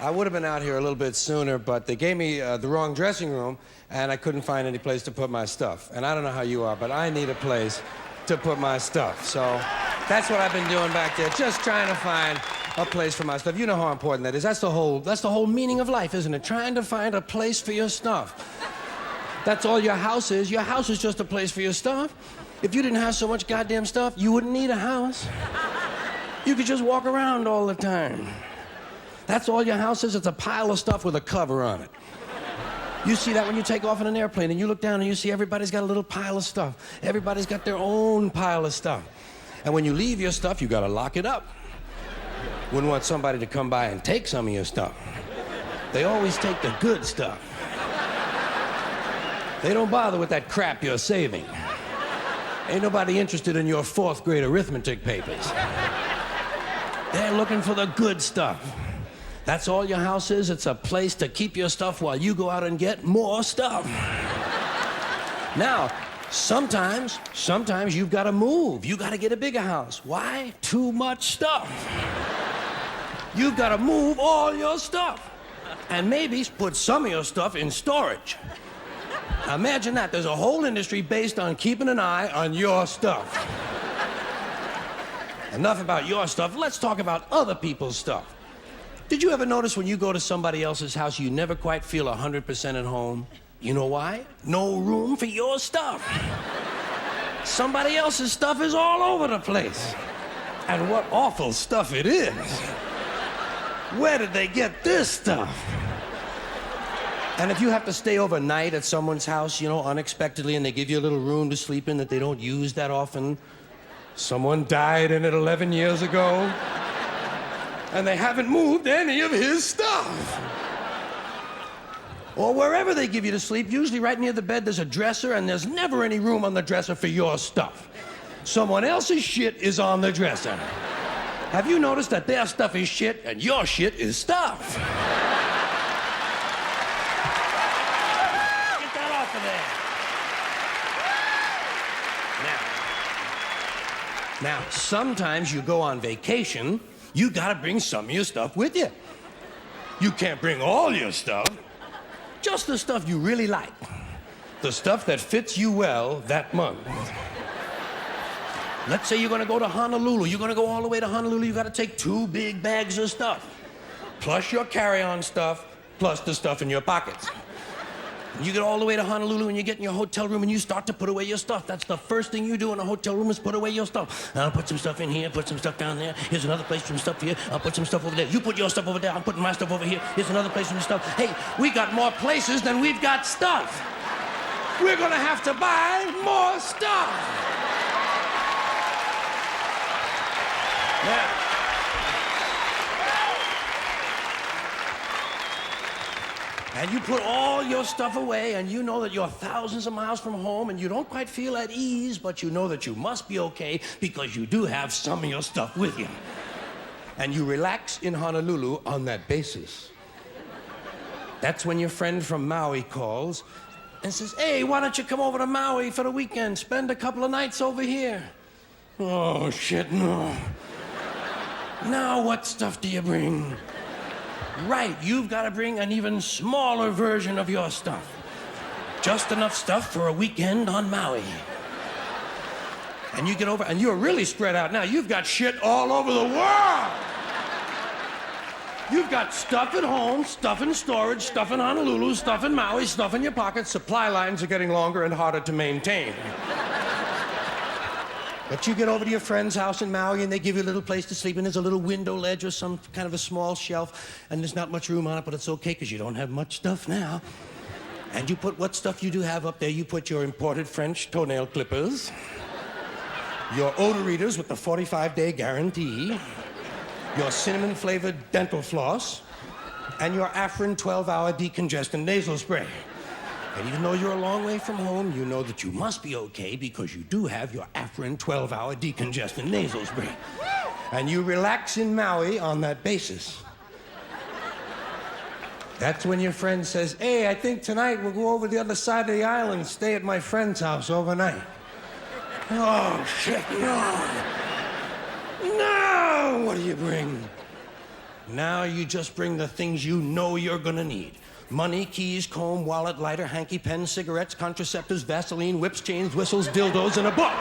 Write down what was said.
I would have been out here a little bit sooner, but they gave me the wrong dressing room, and I couldn't find any place to put my stuff. And I don't know how you are, but I need a place to put my stuff. So that's what I've been doing back there, just trying to find a place for my stuff. You know how important that is. That's the whole meaning of life, isn't it? Trying to find a place for your stuff. That's all your house is. Your house is just a place for your stuff. If you didn't have so much goddamn stuff, you wouldn't need a house. You could just walk around all the time. That's all your house is. It's a pile of stuff with a cover on it. You see that when you take off in an airplane and you look down and you see everybody's got a little pile of stuff. Everybody's got their own pile of stuff. And when you leave your stuff, you gotta lock it up. Wouldn't want somebody to come by and take some of your stuff. They always take the good stuff. They don't bother with that crap you're saving. Ain't nobody interested in your 4th grade arithmetic papers. They're looking for the good stuff. That's all your house is. It's a place to keep your stuff while you go out and get more stuff. Now, sometimes you've got to move. You got to get a bigger house. Why? Too much stuff. You've got to move all your stuff. And maybe put some of your stuff in storage. Now imagine that. There's a whole industry based on keeping an eye on your stuff. Enough about your stuff. Let's talk about other people's stuff. Did you ever notice when you go to somebody else's house, you never quite feel 100% at home? You know why? No room for your stuff. Somebody else's stuff is all over the place. And what awful stuff it is. Where did they get this stuff? And if you have to stay overnight at someone's house, you know, unexpectedly, and they give you a little room to sleep in that they don't use that often, someone died in it 11 years ago, and they haven't moved any of his stuff. Or wherever they give you to sleep, usually right near the bed, there's a dresser, and there's never any room on the dresser for your stuff. Someone else's shit is on the dresser. Have you noticed that their stuff is shit and your shit is stuff? Get that off of there. Now, sometimes you go on vacation, you gotta bring some of your stuff with you. You can't bring all your stuff, just the stuff you really like. The stuff that fits you well that month. Let's say you're gonna go to Honolulu. You're gonna go all the way to Honolulu. You gotta take 2 big bags of stuff, plus your carry-on stuff, plus the stuff in your pockets. And you get all the way to Honolulu and you get in your hotel room and you start to put away your stuff. That's the first thing you do in a hotel room is put away your stuff. I'll put some stuff in here, put some stuff down there. Here's another place for some stuff here. I'll put some stuff over there. You put your stuff over there. I'm putting my stuff over here. Here's another place for some stuff. Hey, we got more places than we've got stuff. We're gonna have to buy more stuff. Now, and you put all your stuff away, and you know that you're thousands of miles from home, and you don't quite feel at ease, but you know that you must be okay because you do have some of your stuff with you. And you relax in Honolulu on that basis. That's when your friend from Maui calls and says, hey, why don't you come over to Maui for the weekend? Spend a couple of nights over here. Oh, shit, no. Now what stuff do you bring? Right, you've got to bring an even smaller version of your stuff. Just enough stuff for a weekend on Maui. And you get over, and you're really spread out now. You've got shit all over the world. You've got stuff at home, stuff in storage, stuff in Honolulu, stuff in Maui, stuff in your pockets. Supply lines are getting longer and harder to maintain. But you get over to your friend's house in Maui and they give you a little place to sleep and there's a little window ledge or some kind of a small shelf and there's not much room on it, but it's okay because you don't have much stuff now. And you put what stuff you do have up there. You put your imported French toenail clippers, your odor readers with the 45-day guarantee, your cinnamon-flavored dental floss, and your Afrin 12-hour decongestant nasal spray. And even though you're a long way from home, you know that you must be okay because you do have your Afrin 12-hour decongestant nasal spray. And you relax in Maui on that basis. That's when your friend says, hey, I think tonight we'll go over the other side of the island and stay at my friend's house overnight. Oh, shit, no. No! What do you bring? Now you just bring the things you know you're gonna need. Money, keys, comb, wallet, lighter, hanky, pen, cigarettes, contraceptives, Vaseline, whips, chains, whistles, dildos, and a book.